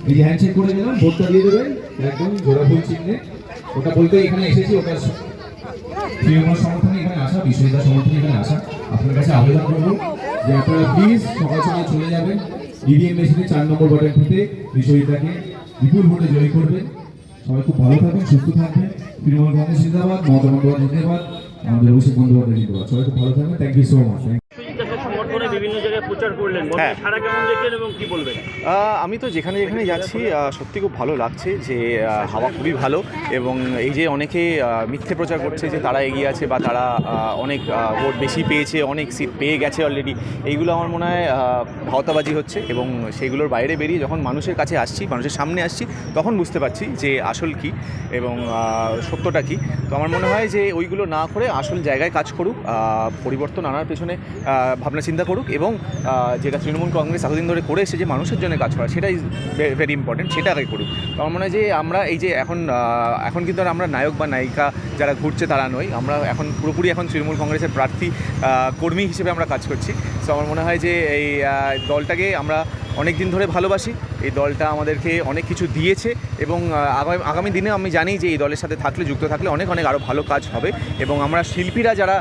এই যে হ্যান্ডশেক করে দিলাম, ভোটটা দিয়ে দেবেন একদম জোড়াফুল চিহ্নে। ওটা বলতে এখানে এসেছি, ওটা তৃণমূল সমর্থনে এখানে আসা, বিশ্ববিদ্যালয় সমর্থনে এখানে আসা। আপনার কাছে আবেদন করবো যে আপনারা প্লিজ সকাল সকাল চলে যাবেন, ইভিএম মেশিনে 4 নম্বর বাটন টিপে বিশ্ববিদ্যালয়কে বিপুল ভোটে জয়ী করবেন। সবাই খুব ভালো থাকবেন, সুস্থ থাকবেন। তৃণমূল কংগ্রেস জিন্দাবাদ, মমতা বন্দ্যোপাধ্যায় জিন্দাবাদ, আমাদের অভিষেক বন্দ্যোপাধ্যায় জিন্দাবাদ। সবাই খুব ভালো থাকবেন। Thank you so much. সমর্থনে বিভিন্ন জায়গায় প্রচার করলেন, সারা কেমন দেখলেন এবং কি বলবেন? আমি তো যেখানে যেখানে যাচ্ছি সত্যি খুব ভালো লাগছে যে হাওয়া খুবই ভালো, এবং এই যে অনেকে মিথ্যে প্রচার করছে যে তারা এগিয়ে আছে বা তারা অনেক ভোট বেশি পেয়েছে, অনেক সিট পেয়ে গেছে অলরেডি, এইগুলো আমার মনে হয় ভাওতাবাজি হচ্ছে। এবং সেইগুলোর বাইরে বেরিয়ে যখন মানুষের কাছে আসছি, মানুষের সামনে আসছি, তখন বুঝতে পারছি যে আসল কী এবং সত্যটা কী। তো আমার মনে হয় যে ওইগুলো না করে আসল জায়গায় কাজ করুক, পরিবর্তন আনার পেছনে ভাবনা চিন্তা করুক, এবং যেটা তৃণমূল কংগ্রেস এতদিন ধরে করে এসেছে যে মানুষের জন্য কাজ করা, সেটাই ভেরি ইম্পর্টেন্ট, সেটা আগে করুক। তো আমার মনে হয় যে আমরা এই যে এখন কিন্তু আর আমরা নায়ক বা নায়িকা যারা ঘুরছে তারা নই, আমরা এখন পুরোপুরি এখন তৃণমূল কংগ্রেসের প্রার্থী কর্মী হিসেবে আমরা কাজ করছি। তো আমার মনে হয় যে এই দলটাকে আমরা অনেক দিন ধরে ভালোবাসি, এই দলটা আমাদেরকে অনেক কিছু দিয়েছে, এবং আগামী দিনে আমি জানি যে এই দলের সাথে থাকলে, যুক্ত থাকলে অনেক অনেক আরও ভালো কাজ হবে। এবং আমরা শিল্পীরা যারা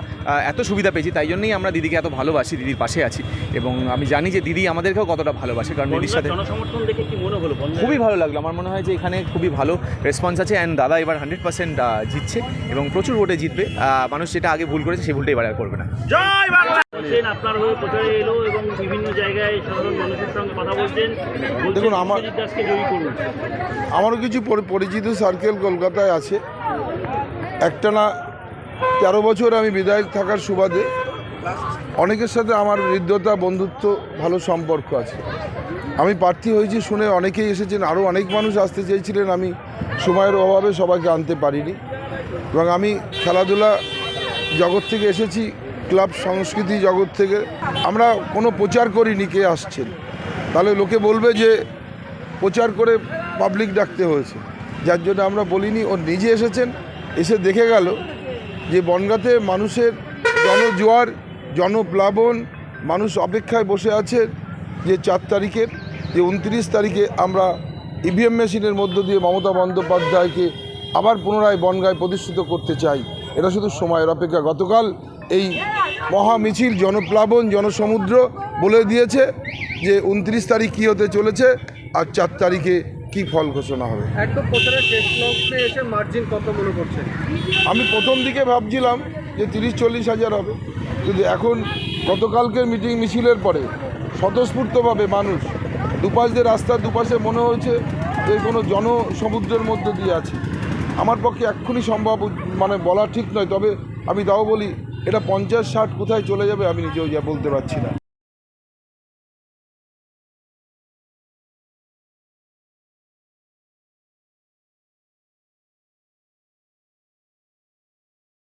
এত সুবিধা পেয়েছি, তাই জন্যই আমরা দিদিকে এত ভালোবাসি, দিদির পাশে আছি, এবং আমি জানি যে দিদি আমাদেরকেও কতটা ভালোবাসে। কারণ দিদির সাথে জনসমর্থন দেখে কি মনে হলো? খুবই ভালো লাগলো। আমার মনে হয় যে এখানে খুবই ভালো রেসপন্স আছে, অ্যান্ড দাদা এবার 100% জিতছে এবং প্রচুর ভোটে জিতবে। মানুষ যেটা আগে ভুল করেছে সেই ভুলটা এবার আর করবে না। জয় বাংলা! আপনার হয়ে প্রচারে এলো এবং বিভিন্ন জায়গায় সাধারণ মানুষের সঙ্গে কথা বলছেন। দেখুন, আমারও কিছু পরিচিত সার্কেল কলকাতায় আছে। একটানা 13 বছর আমি বিধায়ক থাকার সুবাদে অনেকের সাথে আমার হৃদ্যতা, বন্ধুত্ব, ভালো সম্পর্ক আছে। আমি প্রার্থী হয়েছি শুনে অনেকেই এসেছেন, আরও অনেক মানুষ আসতে চেয়েছিলেন, আমি সময়ের অভাবে সবাইকে আনতে পারিনি। এবং আমি খেলাধুলা জগৎ থেকে এসেছি, ক্লাব সংস্কৃতি জগৎ থেকে। আমরা কোনো প্রচার করিনি কে আসছেন, তাহলে লোকে বলবে যে প্রচার করে পাবলিক ডাকতে হয়েছে, যার জন্য আমরা বলিনি। ও নিজে এসেছেন, এসে দেখে গেল যে বনগাঁতে মানুষের জনজোয়ার, জনপ্লাবন, মানুষ অপেক্ষায় বসে আছে যে 4 তারিখের, যে 29 তারিখে আমরা ইভিএম মেশিনের মধ্য দিয়ে মমতা বন্দ্যোপাধ্যায়কে আবার পুনরায় বনগাঁয় প্রতিষ্ঠিত করতে চাই। এটা শুধু সময়ের অপেক্ষা। গতকাল এই মহা মিছিল, জনপ্লাবন, জনসমুদ্র বলে দিয়েছে যে 29 তারিখ কী হতে চলেছে আর 4 তারিখে কি ফল ঘোষণা হবে। একদম প্রচারের শেষ লগ্নে এসে মার্জিন কত মনে করছেন? আমি প্রথম দিকে ভাবছিলাম যে 30-40 হাজার হবে, কিন্তু এখন গতকালকের মিটিং মিছিলের পরে স্বতঃস্ফূর্তভাবে মানুষ দুপাশ দিয়ে, রাস্তার দুপাশে মনে হয়েছে যে কোনো জনসমুদ্রের মধ্যে দিয়ে আছে। আমার পক্ষে এক্ষুনি সম্ভব বলা ঠিক নয়, তবে আমি তাও বলি এটা 50-60 কোথায় চলে যাবে আমি নিজেও বলতে পারছি না।